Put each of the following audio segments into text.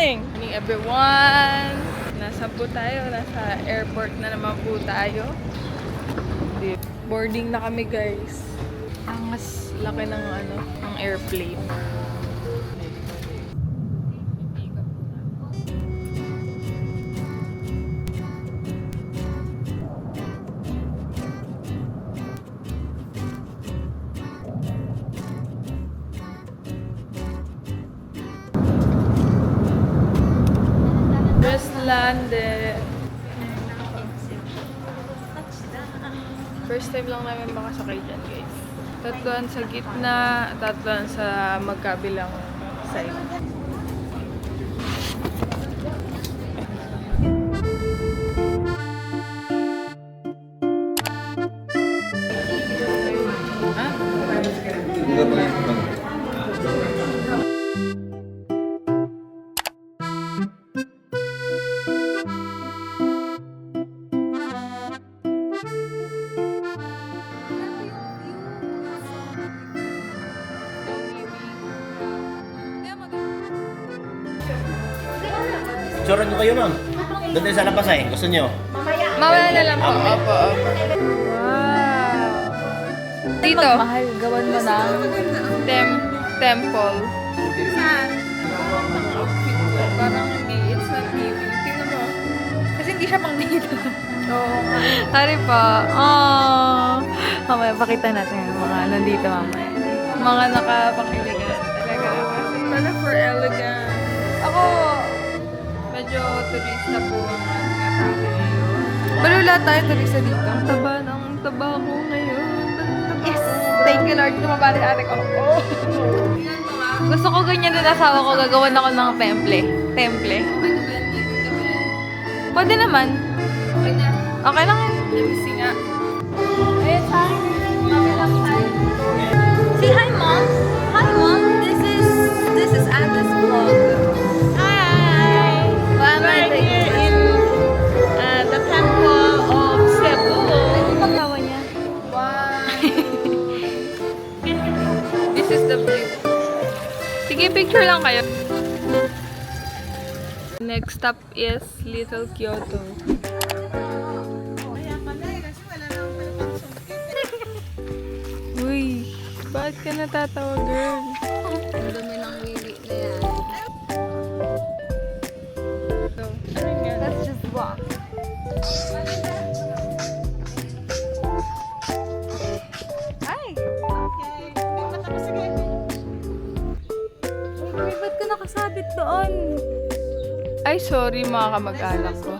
morning! Morning everyone! Nasa po tayo? Nasa airport na naman po tayo. Boarding na kami guys. Ang mas laki ng ng airplane. Just landed. First time lang namin makasakay dyan, guys. Tatloan sa gitna, tatloan sa magkabilang side. Picturean nyo kayo, ma'am. Doon din sa labas gusto nyo? Mamaya na lang po. Opo. Wow. Dito. Mahal, gawan mo na. Temple. Saan? Parang hindi. It's not giving. Tingnan mo. Kasi hindi siya pang dito. Oo. Sorry po. Oh. Mamaya, pakita natin yung mga nandito mamaya. Mga nakapang-elegant talaga. Sana for elegant. Ako, medyo turista po ang atake ngayon. Pero lahat tayo turista dito. Ang taba ko ngayon. Yes! Thank you Lord. Tumaba rin ate ko. Oh. Gusto ko ganyan din asawa ko. Gagawan ako ng temple. Pwede naman. Okay na. Okay lang yun. Let me see nga. Ayun, hi. Kami lang, hi. Say hi, Mom. Hi, Mom. This is Anna's vlog. Hi. We're here in the temple of Cebu. Pagkawa niya. Wow. This is the view. Sige, picture lang kayo. Next stop is Little Kyoto. Uy, bakit ka natatawa, girl? Ang dami ng wili na yan. So, ano yan? Let's just walk. Hi! Uy, ba't ka nakasabit doon? Ay, sorry mga kamag-anak ko.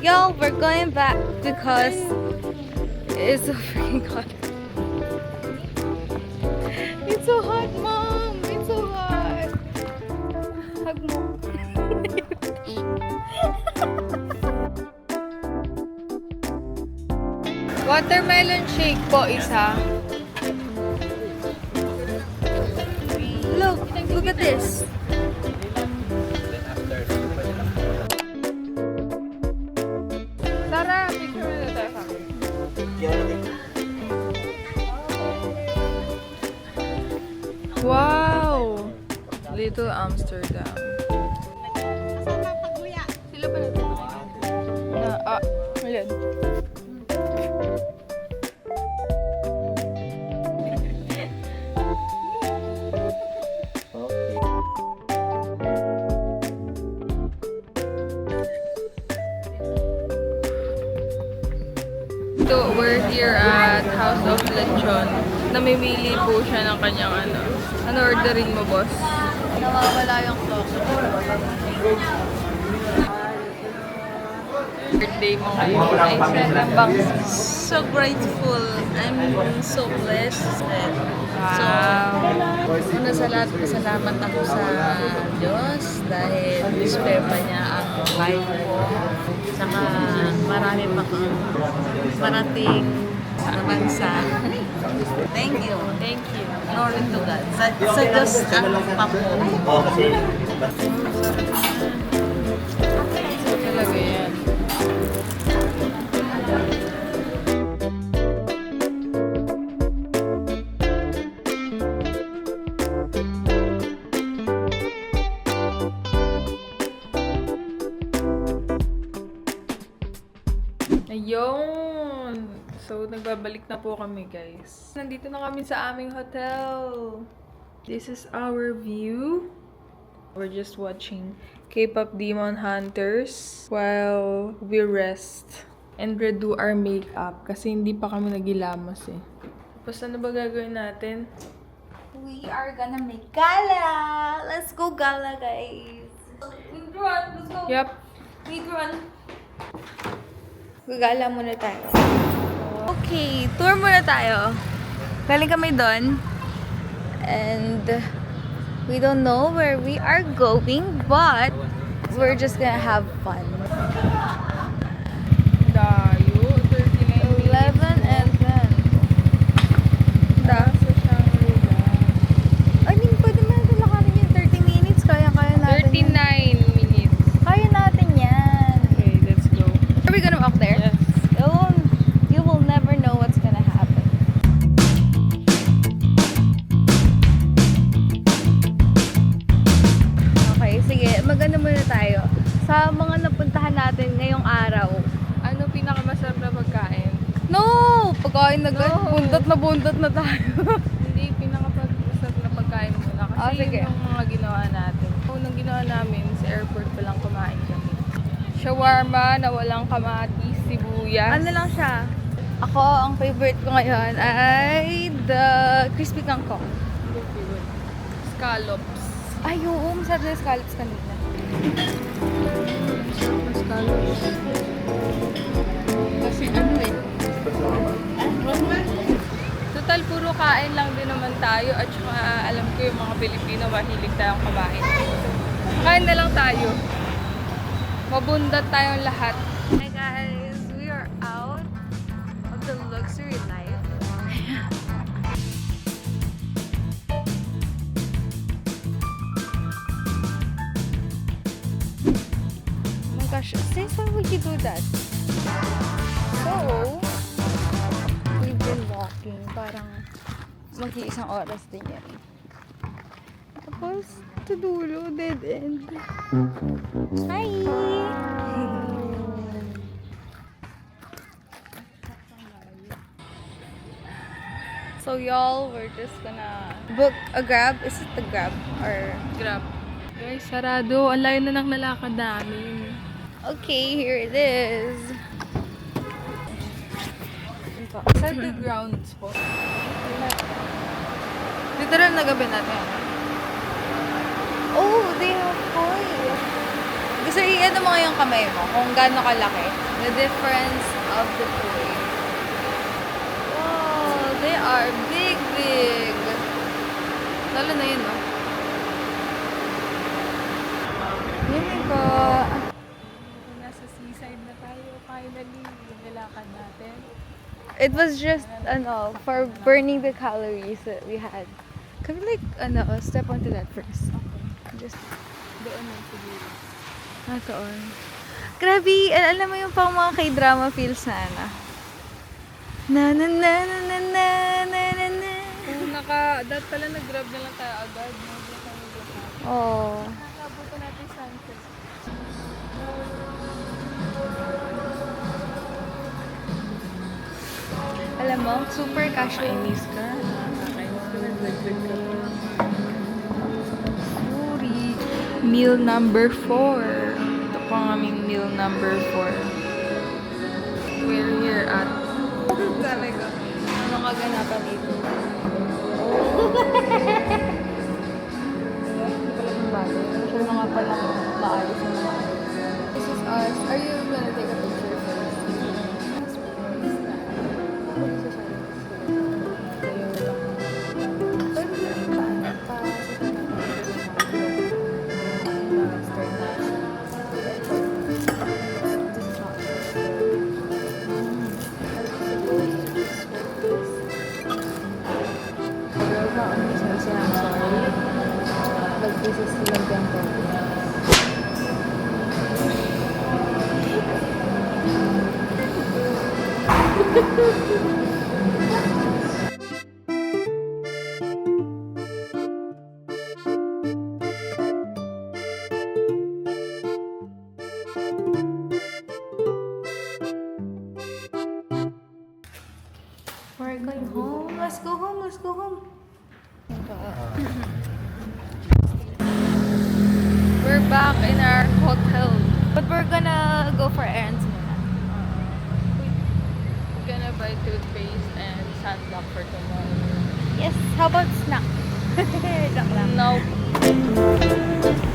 Yo, we're going back because it's so freaking hot. It's so hot, Mom! It's so hot! Hug mo. Watermelon shake po, isa. Look at this. Tara, picture mo na tayo kami. Wow! Little Amsterdam. Sila pa natin ayan. So, we're here at House of Lechon. Namimili po siya ng kanyang Ano ordering mo, boss? Nawawala yung clock. Birthday mo ngayon. Ay, sa bang. So grateful. I'm so blessed. So, una sa lahat, pasalamat ako sa Diyos dahil spare pa niya ang life ko. Saka marami pa kang parating na bansa. Thank you. Thank you. Glory to God. Sa Diyos ang pamuno. Talaga yan. Yun! So, nagbabalik na po kami, guys. Nandito na kami sa aming hotel. This is our view. We're just watching K-pop Demon Hunters while we rest and redo our makeup kasi hindi pa kami nagilamos eh. Tapos ano ba gagawin natin? We are gonna make gala. Let's go gala, guys. Run, let's go. Yep. Run. Gagala muna tayo. Okay, tour muna tayo. Galing kami doon. And we don't know where we are going, but we're just gonna have fun. Dayo. 39 11 and 10. Sa Shangri-La. I mean, pwede mo natin lakarin yung 30 minutes. Kaya-kaya natin. 39 minutes. Kaya natin yan. Okay, let's go. Are we gonna walk there? Yes. You will never know what's gonna happen. Okay, sige. Maganda muna tayo. Sa mga napuntahan natin ngayong araw. Ano pinakamasarap na pagkain? No! Pagkain na gan. No. Buntot na tayo. Hindi, pinakamasarap na pagkain muna. Kasi Sige. yun yung mga ginawa natin. Unang ginawa namin, sa airport pa lang kumain kami. Shawarma na walang kamatis, sibuyas. Ano lang siya? Ako, ang favorite ko ngayon ay the crispy kangkong. Scallops. Ay, oo. Masarap na yung scallops kanina. Scallops. Kasi ano eh. Total, puro kain lang din naman tayo. At saka alam ko yung mga Pilipino, mahilig tayong kumain. Kain na lang tayo. Mabundat tayong lahat. Hi guys, we are out of the luxury life. Oh my gosh, since when would you do that? So, we've been walking, parang mag-iisang oras din yan. Tapos, to dulo, dead end. Hi! So y'all, we're just gonna book a Grab. Is it the Grab? Or... Grab. Guys, sarado. Ang layo na ng nalakad namin. Okay, here it is. Sa the grounds po. Literal na gabi natin. Oh, they have koi. Gusto i-ano mo yung kamay mo kung gaano kalaki. The difference of the koi. Wow, they are big. Lalo na yun, no? Yun ba? Nasa seaside na tayo. Finally, yung nilakad natin. It was just, for burning the calories that we had. Can we step onto that first? Just, Doon na siguro. doon. Grabe, alam mo yung pang mga k-drama feels na. Na na na na na na na na na. Kung dahil pala nag-grab na lang tayo agad. Oh. Nakabuto natin sunset. Alam mo, super casual. Nakakainis ka. Nakakainis ka. Nag-grab ka pa. Sorry. Meal number 4. Ito po ang aming meal number 4. We're here at Sabi ko, anong kaganapan dito? Siya na nga pala maayos na mga. This is us. Are you gonna take a picture first? This is lang ganito. home. Let's go home. Let's go home. We're back in our hotel. But we're gonna go for errands muna. We're gonna buy toothpaste and sunblock for tomorrow. Yes, how about snack? Joke lang. No.